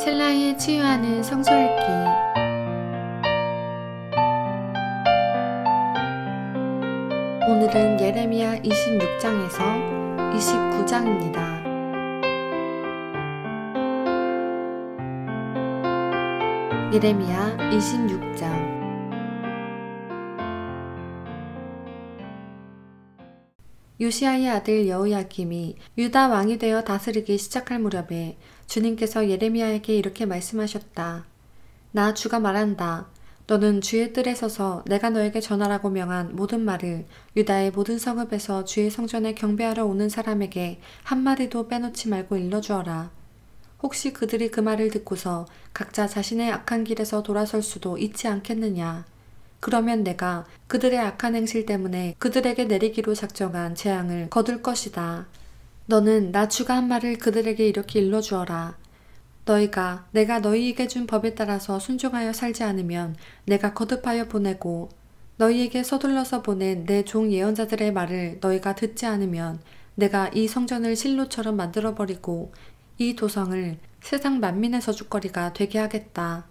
셀라에 치유하는 성소 읽기. 오늘은 예레미야 26장에서 29장입니다. 예레미야 26장. 요시야의 아들 여호야김이 유다 왕이 되어 다스리기 시작할 무렵에 주님께서 예레미야에게 이렇게 말씀하셨다. 나 주가 말한다. 너는 주의 뜰에 서서 내가 너에게 전하라고 명한 모든 말을 유다의 모든 성읍에서 주의 성전에 경배하러 오는 사람에게 한마디도 빼놓지 말고 일러주어라. 혹시 그들이 그 말을 듣고서 각자 자신의 악한 길에서 돌아설 수도 있지 않겠느냐. 그러면 내가 그들의 악한 행실 때문에 그들에게 내리기로 작정한 재앙을 거둘 것이다. 너는 나 주가 한 말을 그들에게 이렇게 일러주어라. 너희가 내가 너희에게 준 법에 따라서 순종하여 살지 않으면 내가 거듭하여 보내고 너희에게 서둘러서 보낸 내 종 예언자들의 말을 너희가 듣지 않으면 내가 이 성전을 실로처럼 만들어버리고 이 도성을 세상 만민의 저주거리가 되게 하겠다.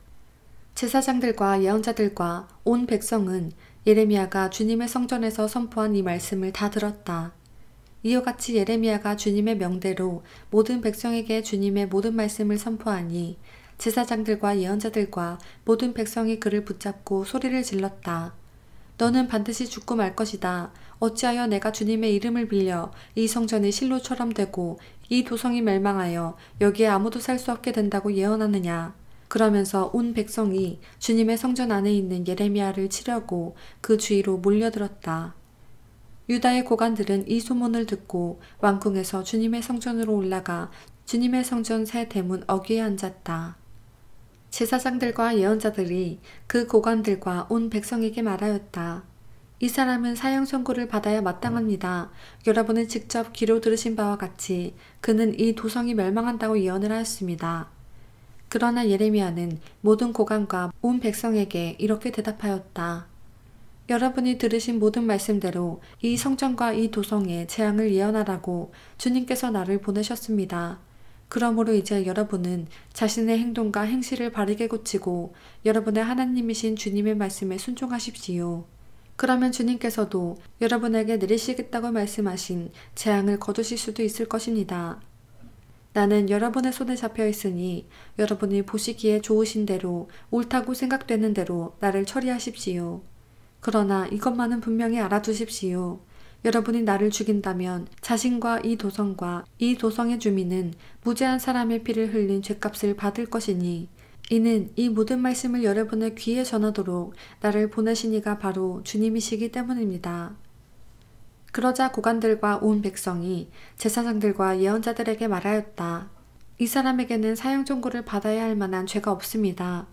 제사장들과 예언자들과 온 백성은 예레미야가 주님의 성전에서 선포한 이 말씀을 다 들었다. 이와 같이 예레미야가 주님의 명대로 모든 백성에게 주님의 모든 말씀을 선포하니 제사장들과 예언자들과 모든 백성이 그를 붙잡고 소리를 질렀다. 너는 반드시 죽고 말 것이다. 어찌하여 내가 주님의 이름을 빌려 이 성전이 실로처럼 되고 이 도성이 멸망하여 여기에 아무도 살 수 없게 된다고 예언하느냐. 그러면서 온 백성이 주님의 성전 안에 있는 예레미야를 치려고 그 주위로 몰려들었다. 유다의 고관들은 이 소문을 듣고 왕궁에서 주님의 성전으로 올라가 주님의 성전 새 대문 어귀에 앉았다. 제사장들과 예언자들이 그 고관들과 온 백성에게 말하였다. 이 사람은 사형 선고를 받아야 마땅합니다. 여러분은 직접 귀로 들으신 바와 같이 그는 이 도성이 멸망한다고 예언을 하였습니다. 그러나 예레미야는 모든 고관과 온 백성에게 이렇게 대답하였다. 여러분이 들으신 모든 말씀대로 이 성전과 이 도성에 재앙을 예언하라고 주님께서 나를 보내셨습니다. 그러므로 이제 여러분은 자신의 행동과 행실을 바르게 고치고 여러분의 하나님이신 주님의 말씀에 순종하십시오. 그러면 주님께서도 여러분에게 내리시겠다고 말씀하신 재앙을 거두실 수도 있을 것입니다. 나는 여러분의 손에 잡혀 있으니 여러분이 보시기에 좋으신 대로 옳다고 생각되는 대로 나를 처리하십시오. 그러나 이것만은 분명히 알아두십시오. 여러분이 나를 죽인다면 자신과 이 도성과 이 도성의 주민은 무죄한 사람의 피를 흘린 죗값을 받을 것이니 이는 이 모든 말씀을 여러분의 귀에 전하도록 나를 보내신 이가 바로 주님이시기 때문입니다. 그러자 고관들과 온 백성이 제사장들과 예언자들에게 말하였다. 이 사람에게는 사형 선고를 받아야 할 만한 죄가 없습니다.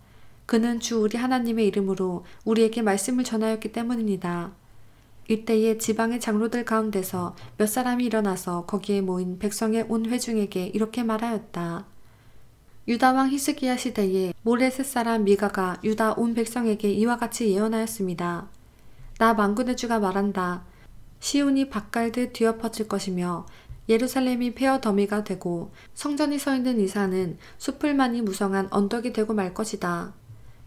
그는 주 우리 하나님의 이름으로 우리에게 말씀을 전하였기 때문입니다. 이때에 지방의 장로들 가운데서 몇 사람이 일어나서 거기에 모인 백성의 온 회중에게 이렇게 말하였다. 유다 왕 히스기야 시대에 모레셋 사람 미가가 유다 온 백성에게 이와 같이 예언하였습니다. 나 만군의 주가 말한다. 시온이 밭갈듯 뒤엎어질 것이며 예루살렘이 폐허 더미가 되고 성전이 서 있는 이 산은 숲을만이 무성한 언덕이 되고 말 것이다.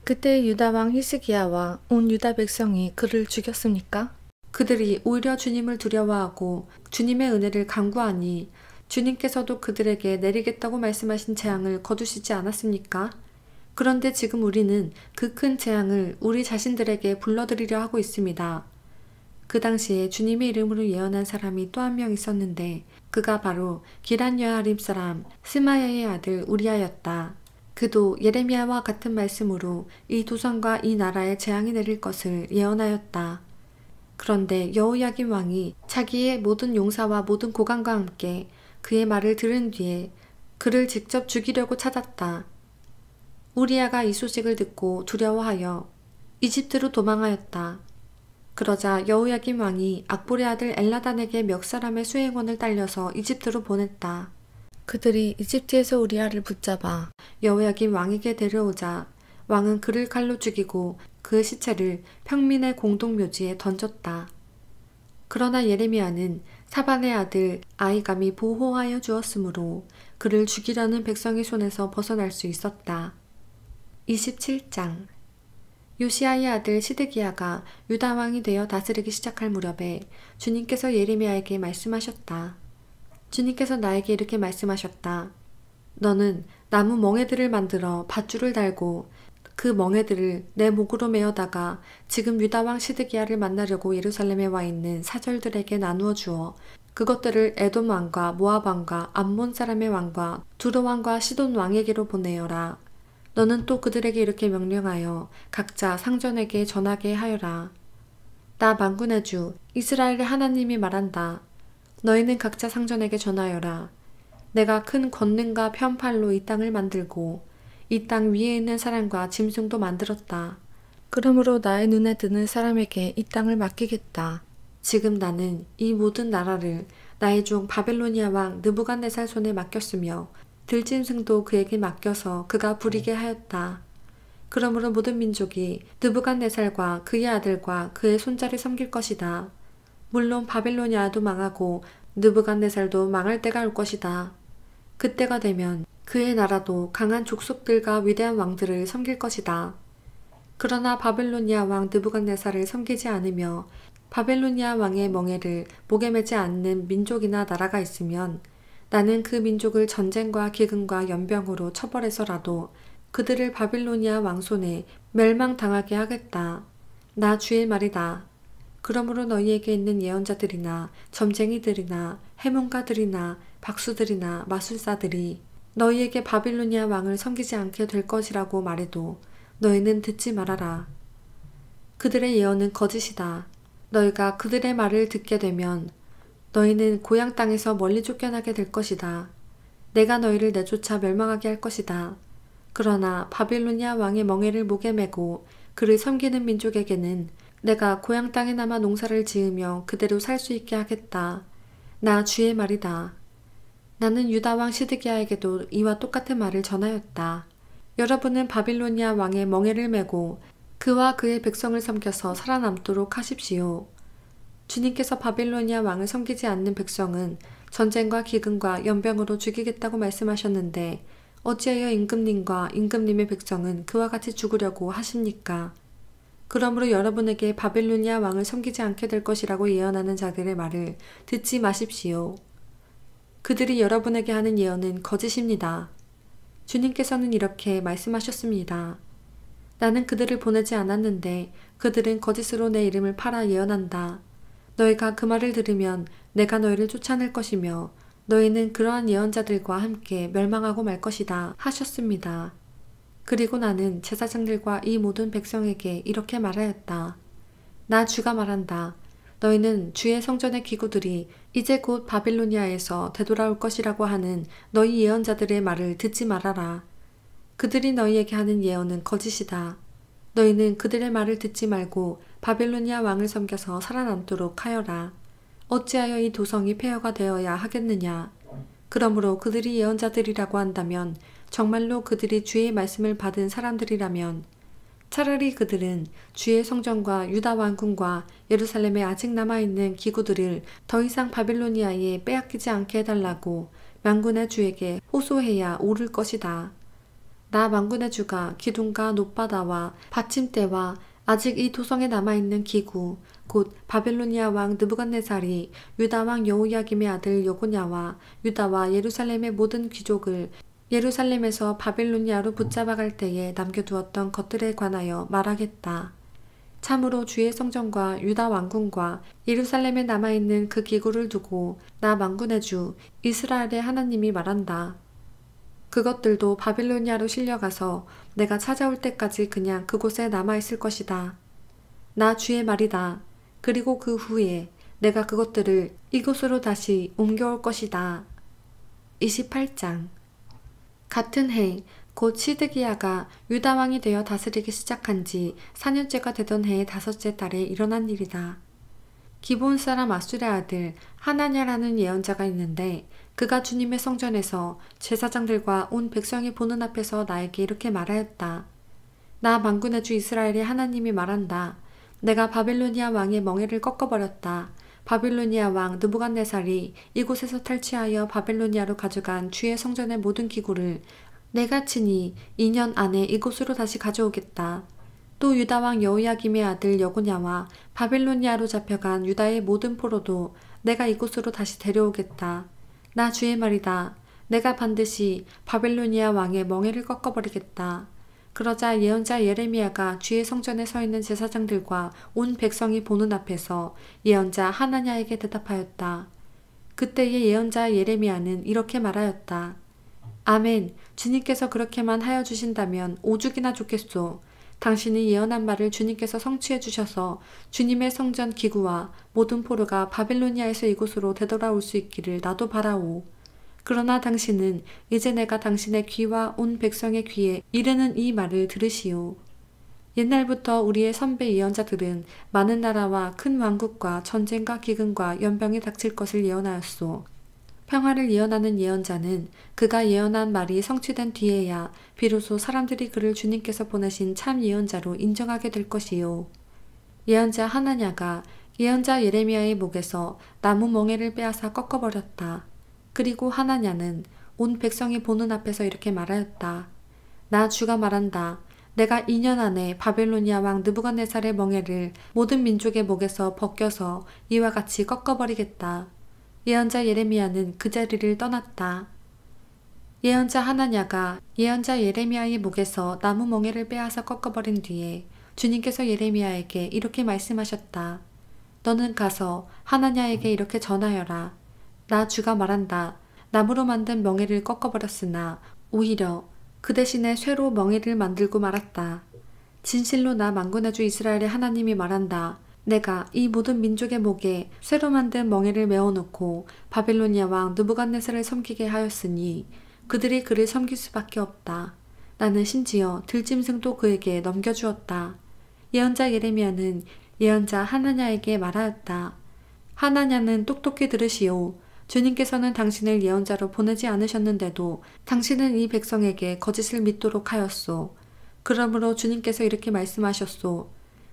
그때 유다 왕 히스기야와 온 유다 백성이 그를 죽였습니까? 그들이 오히려 주님을 두려워하고 주님의 은혜를 간구하니 주님께서도 그들에게 내리겠다고 말씀하신 재앙을 거두시지 않았습니까? 그런데 지금 우리는 그 큰 재앙을 우리 자신들에게 불러들이려 하고 있습니다. 그 당시에 주님의 이름으로 예언한 사람이 또 한 명 있었는데 그가 바로 기란 여아림 사람 스마야의 아들 우리아였다. 그도 예레미야와 같은 말씀으로 이 도성과 이 나라에 재앙이 내릴 것을 예언하였다. 그런데 여호야김 왕이 자기의 모든 용사와 모든 고관과 함께 그의 말을 들은 뒤에 그를 직접 죽이려고 찾았다. 우리아가 이 소식을 듣고 두려워하여 이집트로 도망하였다. 그러자 여호야김 왕이 악볼의 아들 엘나단에게 몇 사람의 수행원을 딸려서 이집트로 보냈다. 그들이 이집트에서 우리아를 붙잡아 여호야김 왕에게 데려오자 왕은 그를 칼로 죽이고 그 시체를 평민의 공동묘지에 던졌다. 그러나 예레미야는 사반의 아들 아히감이 보호하여 주었으므로 그를 죽이려는 백성의 손에서 벗어날 수 있었다. 27장. 요시야의 아들 시드기야가 유다 왕이 되어 다스리기 시작할 무렵에 주님께서 예레미야에게 말씀하셨다. 주님께서 나에게 이렇게 말씀하셨다. 너는 나무 멍에들을 만들어 밧줄을 달고 그 멍에들을 내 목으로 메어다가 지금 유다 왕 시드기야를 만나려고 예루살렘에 와 있는 사절들에게 나누어 주어 그것들을 에돔 왕과 모압 왕과 암몬 사람의 왕과 두로 왕과 시돈 왕에게로 보내어라. 너는 또 그들에게 이렇게 명령하여 각자 상전에게 전하게 하여라. 나 만군의 주 이스라엘의 하나님이 말한다. 너희는 각자 상전에게 전하여라. 내가 큰 권능과 편팔로 이 땅을 만들고 이 땅 위에 있는 사람과 짐승도 만들었다. 그러므로 나의 눈에 드는 사람에게 이 땅을 맡기겠다. 지금 나는 이 모든 나라를 나의 종 바벨로니아 왕 느부갓네살 손에 맡겼으며 들짐승도 그에게 맡겨서 그가 부리게 하였다. 그러므로 모든 민족이 느부갓네살과 그의 아들과 그의 손자를 섬길 것이다. 물론 바벨로니아도 망하고 느부갓네살도 망할 때가 올 것이다. 그때가 되면 그의 나라도 강한 족속들과 위대한 왕들을 섬길 것이다. 그러나 바벨로니아 왕 느부갓네살을 섬기지 않으며 바벨로니아 왕의 멍에를 목에 매지 않는 민족이나 나라가 있으면 나는 그 민족을 전쟁과 기근과 연병으로 처벌해서라도 그들을 바빌로니아 왕 손에 멸망당하게 하겠다. 나 주의 말이다. 그러므로 너희에게 있는 예언자들이나 점쟁이들이나 해문가들이나 박수들이나 마술사들이 너희에게 바빌로니아 왕을 섬기지 않게 될 것이라고 말해도 너희는 듣지 말아라. 그들의 예언은 거짓이다. 너희가 그들의 말을 듣게 되면 너희는 고향 땅에서 멀리 쫓겨나게 될 것이다. 내가 너희를 내쫓아 멸망하게 할 것이다. 그러나 바빌로니아 왕의 멍에를 목에 메고 그를 섬기는 민족에게는 내가 고향 땅에 남아 농사를 지으며 그대로 살 수 있게 하겠다. 나 주의 말이다. 나는 유다 왕 시드기야에게도 이와 똑같은 말을 전하였다. 여러분은 바빌로니아 왕의 멍에를 메고 그와 그의 백성을 섬겨서 살아남도록 하십시오. 주님께서 바빌로니아 왕을 섬기지 않는 백성은 전쟁과 기근과 연병으로 죽이겠다고 말씀하셨는데 어찌하여 임금님과 임금님의 백성은 그와 같이 죽으려고 하십니까? 그러므로 여러분에게 바빌로니아 왕을 섬기지 않게 될 것이라고 예언하는 자들의 말을 듣지 마십시오. 그들이 여러분에게 하는 예언은 거짓입니다. 주님께서는 이렇게 말씀하셨습니다. 나는 그들을 보내지 않았는데 그들은 거짓으로 내 이름을 팔아 예언한다. 너희가 그 말을 들으면 내가 너희를 쫓아낼 것이며 너희는 그러한 예언자들과 함께 멸망하고 말 것이다 하셨습니다. 그리고 나는 제사장들과 이 모든 백성에게 이렇게 말하였다. 나 주가 말한다. 너희는 주의 성전의 기구들이 이제 곧 바빌로니아에서 되돌아올 것이라고 하는 너희 예언자들의 말을 듣지 말아라. 그들이 너희에게 하는 예언은 거짓이다. 너희는 그들의 말을 듣지 말고 바빌로니아 왕을 섬겨서 살아남도록 하여라. 어찌하여 이 도성이 폐허가 되어야 하겠느냐. 그러므로 그들이 예언자들이라고 한다면 정말로 그들이 주의 말씀을 받은 사람들이라면 차라리 그들은 주의 성전과 유다 왕궁과 예루살렘에 아직 남아있는 기구들을 더 이상 바빌로니아에 빼앗기지 않게 해달라고 만군의 주에게 호소해야 옳을 것이다. 나 만군의 주가 기둥과 놋바다와 받침대와 아직 이 도성에 남아있는 기구 곧 바빌로니아 왕 느부갓네살이 유다 왕 여호야김의 아들 여고냐와 유다와 예루살렘의 모든 귀족을 예루살렘에서 바빌로니아로 붙잡아갈 때에 남겨두었던 것들에 관하여 말하겠다. 참으로 주의 성전과 유다 왕궁과 예루살렘에 남아있는 그 기구를 두고 나 만군의 주 이스라엘의 하나님이 말한다. 그것들도 바빌로니아로 실려가서 내가 찾아올 때까지 그냥 그곳에 남아있을 것이다. 나 주의 말이다. 그리고 그 후에 내가 그것들을 이곳으로 다시 옮겨올 것이다. 28장. 같은 해 곧 시드기야가 유다 왕이 되어 다스리기 시작한 지 4년째가 되던 해의 5째 달에 일어난 일이다. 기브온 사람 아술의 아들 하나냐라는 예언자가 있는데 그가 주님의 성전에서 제사장들과 온 백성이 보는 앞에서 나에게 이렇게 말하였다. 나 만군의 주 이스라엘의 하나님이 말한다. 내가 바빌로니아 왕의 멍에를 꺾어버렸다. 바빌로니아 왕 느부갓네살이 이곳에서 탈취하여 바빌로니아로 가져간 주의 성전의 모든 기구를 내가 친히 2년 안에 이곳으로 다시 가져오겠다. 또 유다 왕 여호야김의 아들 여고냐와 바빌로니아로 잡혀간 유다의 모든 포로도 내가 이곳으로 다시 데려오겠다. 나 주의 말이다. 내가 반드시 바빌로니아 왕의 멍에를 꺾어버리겠다. 그러자 예언자 예레미야가 주의 성전에 서 있는 제사장들과 온 백성이 보는 앞에서 예언자 하나냐에게 대답하였다. 그때의 예언자 예레미야는 이렇게 말하였다. 아멘. 주님께서 그렇게만 하여 주신다면 오죽이나 좋겠소. 당신이 예언한 말을 주님께서 성취해 주셔서 주님의 성전 기구와 모든 포로가 바빌로니아에서 이곳으로 되돌아올 수 있기를 나도 바라오. 그러나 당신은 이제 내가 당신의 귀와 온 백성의 귀에 이르는 이 말을 들으시오. 옛날부터 우리의 선배 예언자들은 많은 나라와 큰 왕국과 전쟁과 기근과 연병이 닥칠 것을 예언하였소. 평화를 예언하는 예언자는 그가 예언한 말이 성취된 뒤에야 비로소 사람들이 그를 주님께서 보내신 참 예언자로 인정하게 될 것이요. 예언자 하나냐가 예언자 예레미야의 목에서 나무 멍에를 빼앗아 꺾어버렸다. 그리고 하나냐는 온 백성이 보는 앞에서 이렇게 말하였다. 나 주가 말한다. 내가 2년 안에 바벨로니아 왕 느부갓네살의 멍에를 모든 민족의 목에서 벗겨서 이와 같이 꺾어버리겠다. 예언자 예레미야는 그 자리를 떠났다. 예언자 하나냐가 예언자 예레미야의 목에서 나무 멍에를 빼앗아 꺾어버린 뒤에 주님께서 예레미야에게 이렇게 말씀하셨다. 너는 가서 하나냐에게 이렇게 전하여라. 나 주가 말한다. 나무로 만든 멍에를 꺾어버렸으나 오히려 그 대신에 쇠로 멍에를 만들고 말았다. 진실로 나 만군의 주 이스라엘의 하나님이 말한다. 내가 이 모든 민족의 목에 쇠로 만든 멍에를 메어놓고 바빌로니아 왕 느부갓네살을 섬기게 하였으니 그들이 그를 섬길 수밖에 없다. 나는 심지어 들짐승도 그에게 넘겨주었다. 예언자 예레미야는 예언자 하나냐에게 말하였다. 하나냐는 똑똑히 들으시오. 주님께서는 당신을 예언자로 보내지 않으셨는데도 당신은 이 백성에게 거짓을 믿도록 하였소. 그러므로 주님께서 이렇게 말씀하셨소.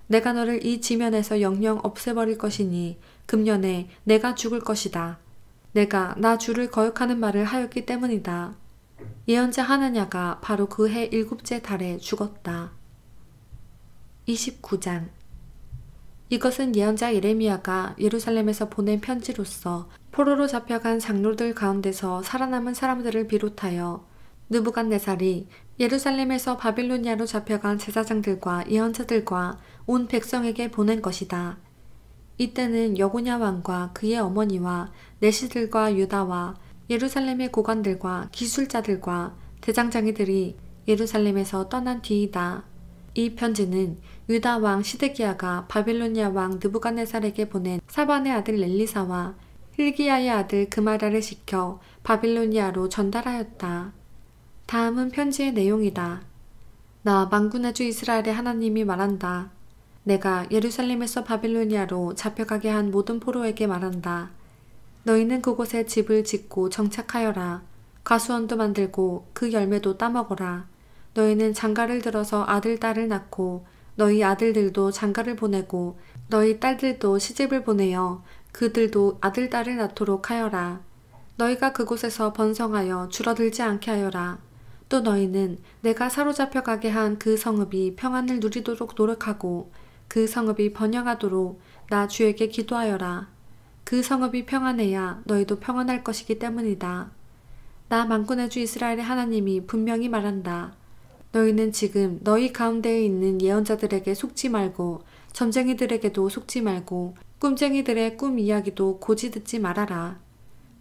내가 너를 이 지면에서 영영 없애버릴 것이니 금년에 내가 죽을 것이다. 내가 나 주를 거역하는 말을 하였기 때문이다. 예언자 하나냐가 바로 그 해 7째 달에 죽었다. 29장 이것은 예언자 예레미야가 예루살렘에서 보낸 편지로서 포로로 잡혀간 장로들 가운데서 살아남은 사람들을 비롯하여 느부갓네살이 예루살렘에서 바빌로니아로 잡혀간 제사장들과 예언자들과 온 백성에게 보낸 것이다. 이때는 여고냐 왕과 그의 어머니와 내시들과 유다와 예루살렘의 고관들과 기술자들과 대장장이들이 예루살렘에서 떠난 뒤이다. 이 편지는 유다 왕 시드기야가 바빌로니아 왕 느부갓네살에게 보낸 사반의 아들 엘리사와 hil기야의 아들 그마랴를 시켜 바빌로니아로 전달하였다. 다음은 편지의 내용이다. 나 만군의 주 이스라엘의 하나님이 말한다. 내가 예루살렘에서 바빌로니아로 잡혀가게 한 모든 포로에게 말한다. 너희는 그곳에 집을 짓고 정착하여라. 가수원도 만들고 그 열매도 따먹어라. 너희는 장가를 들어서 아들, 딸을 낳고 너희 아들들도 장가를 보내고 너희 딸들도 시집을 보내어 그들도 아들, 딸을 낳도록 하여라. 너희가 그곳에서 번성하여 줄어들지 않게 하여라. 또 너희는 내가 사로잡혀 가게 한 그 성읍이 평안을 누리도록 노력하고 그 성읍이 번영하도록 나 주에게 기도하여라. 그 성읍이 평안해야 너희도 평안할 것이기 때문이다. 나 만군의 주 이스라엘의 하나님이 분명히 말한다. 너희는 지금 너희 가운데에 있는 예언자들에게 속지 말고 점쟁이들에게도 속지 말고 꿈쟁이들의 꿈 이야기도 고지 듣지 말아라.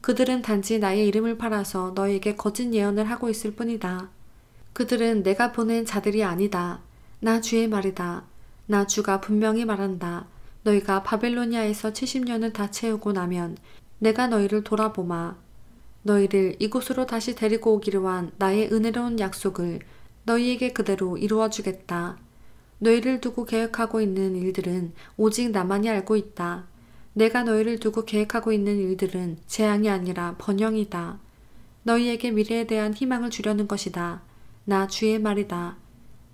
그들은 단지 나의 이름을 팔아서 너희에게 거짓 예언을 하고 있을 뿐이다. 그들은 내가 보낸 자들이 아니다. 나 주의 말이다. 나 주가 분명히 말한다. 너희가 바벨로니아에서 70년을 다 채우고 나면 내가 너희를 돌아보마. 너희를 이곳으로 다시 데리고 오기로 한 나의 은혜로운 약속을 너희에게 그대로 이루어 주겠다. 너희를 두고 계획하고 있는 일들은 오직 나만이 알고 있다. 내가 너희를 두고 계획하고 있는 일들은 재앙이 아니라 번영이다. 너희에게 미래에 대한 희망을 주려는 것이다. 나 주의 말이다.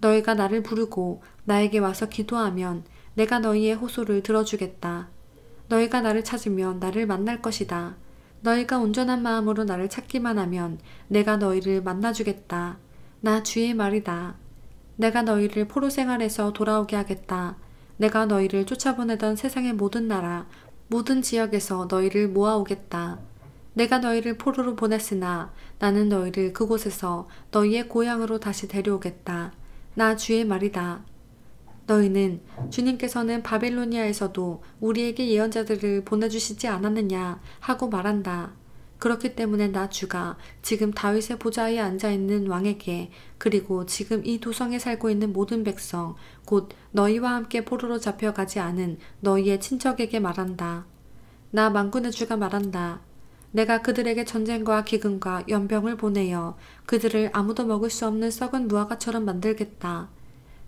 너희가 나를 부르고 나에게 와서 기도하면 내가 너희의 호소를 들어주겠다. 너희가 나를 찾으면 나를 만날 것이다. 너희가 온전한 마음으로 나를 찾기만 하면 내가 너희를 만나주겠다. 나 주의 말이다. 내가 너희를 포로 생활에서 돌아오게 하겠다. 내가 너희를 쫓아보내던 세상의 모든 나라, 모든 지역에서 너희를 모아오겠다. 내가 너희를 포로로 보냈으나 나는 너희를 그곳에서 너희의 고향으로 다시 데려오겠다. 나 주의 말이다. 너희는 주님께서는 바벨로니아에서도 우리에게 예언자들을 보내주시지 않았느냐 하고 말한다. 그렇기 때문에 나 주가 지금 다윗의 보좌에 앉아있는 왕에게 그리고 지금 이 도성에 살고 있는 모든 백성 곧 너희와 함께 포로로 잡혀가지 않은 너희의 친척에게 말한다. 나 만군의 주가 말한다. 내가 그들에게 전쟁과 기근과 연병을 보내어 그들을 아무도 먹을 수 없는 썩은 무화과처럼 만들겠다.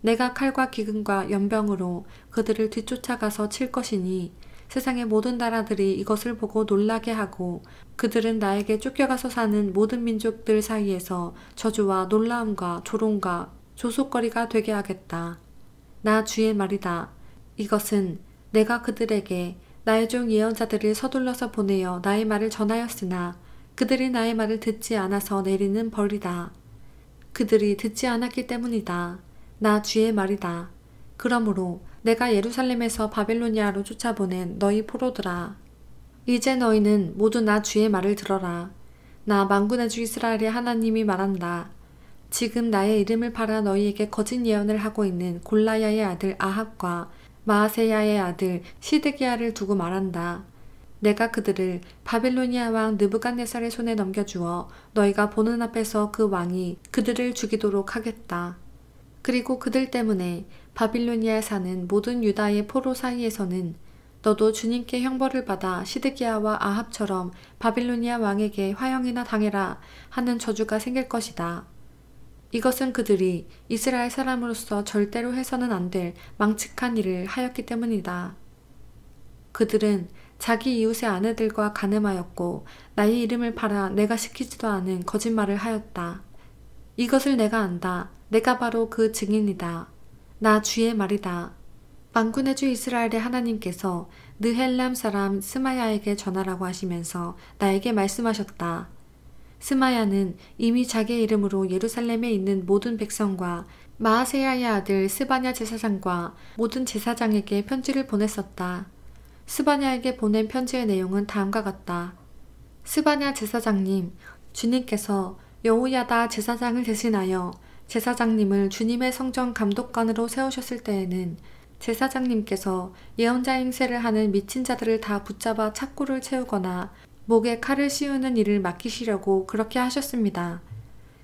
내가 칼과 기근과 연병으로 그들을 뒤쫓아가서 칠 것이니 세상의 모든 나라들이 이것을 보고 놀라게 하고 그들은 나에게 쫓겨가서 사는 모든 민족들 사이에서 저주와 놀라움과 조롱과 조속거리가 되게 하겠다. 나 주의 말이다. 이것은 내가 그들에게 나의 종 예언자들을 서둘러서 보내어 나의 말을 전하였으나 그들이 나의 말을 듣지 않아서 내리는 벌이다. 그들이 듣지 않았기 때문이다. 나 주의 말이다. 그러므로 내가 예루살렘에서 바벨로니아로 쫓아보낸 너희 포로들아. 이제 너희는 모두 나 주의 말을 들어라. 나 만군의 주 이스라엘의 하나님이 말한다. 지금 나의 이름을 팔아 너희에게 거짓 예언을 하고 있는 골라야의 아들 아합과 마아세야의 아들 시드기야를 두고 말한다. 내가 그들을 바벨로니아 왕 느부갓네살의 손에 넘겨주어 너희가 보는 앞에서 그 왕이 그들을 죽이도록 하겠다. 그리고 그들 때문에 바빌로니아에 사는 모든 유다의 포로 사이에서는 너도 주님께 형벌을 받아 시드기야와 아합처럼 바빌로니아 왕에게 화형이나 당해라 하는 저주가 생길 것이다. 이것은 그들이 이스라엘 사람으로서 절대로 해서는 안 될 망측한 일을 하였기 때문이다. 그들은 자기 이웃의 아내들과 간음하였고 나의 이름을 팔아 내가 시키지도 않은 거짓말을 하였다. 이것을 내가 안다. 내가 바로 그 증인이다. 나 주의 말이다. 만군의 주 이스라엘의 하나님께서 느헬람 사람 스마야에게 전하라고 하시면서 나에게 말씀하셨다. 스마야는 이미 자기의 이름으로 예루살렘에 있는 모든 백성과 마아세야의 아들 스바냐 제사장과 모든 제사장에게 편지를 보냈었다. 스바냐에게 보낸 편지의 내용은 다음과 같다. 스바냐 제사장님, 주님께서 여호야다 제사장을 대신하여 제사장님을 주님의 성전 감독관으로 세우셨을 때에는 제사장님께서 예언자 행세를 하는 미친 자들을 다 붙잡아 착고를 채우거나 목에 칼을 씌우는 일을 맡기시려고 그렇게 하셨습니다.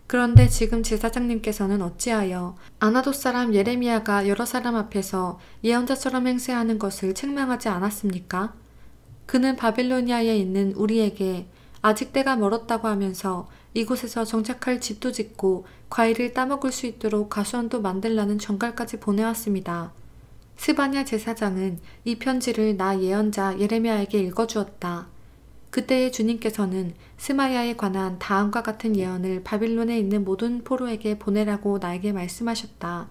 그런데 지금 제사장님께서는 어찌하여 아나돗 사람 예레미야가 여러 사람 앞에서 예언자처럼 행세하는 것을 책망하지 않았습니까? 그는 바빌로니아에 있는 우리에게 아직 때가 멀었다고 하면서 이곳에서 정착할 집도 짓고 과일을 따먹을 수 있도록 가수원도 만들라는 전갈까지 보내왔습니다. 스바냐 제사장은 이 편지를 나 예언자 예레미야에게 읽어주었다. 그때의 주님께서는 스마야에 관한 다음과 같은 예언을 바빌론에 있는 모든 포로에게 보내라고 나에게 말씀하셨다.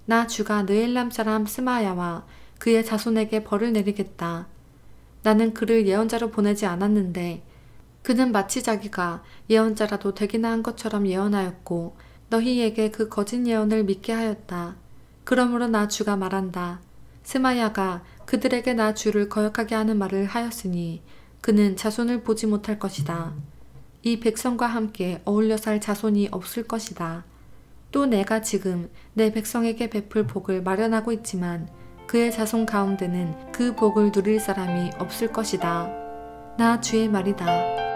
나 주가 느헬람 사람 스마야와 그의 자손에게 벌을 내리겠다. 나는 그를 예언자로 보내지 않았는데 그는 마치 자기가 예언자라도 되기나 한 것처럼 예언하였고 너희에게 그 거짓 예언을 믿게 하였다. 그러므로 나 주가 말한다. 스마야가 그들에게 나 주를 거역하게 하는 말을 하였으니 그는 자손을 보지 못할 것이다. 이 백성과 함께 어울려 살 자손이 없을 것이다. 또 내가 지금 내 백성에게 베풀 복을 마련하고 있지만 그의 자손 가운데는 그 복을 누릴 사람이 없을 것이다. 나 주의 말이다.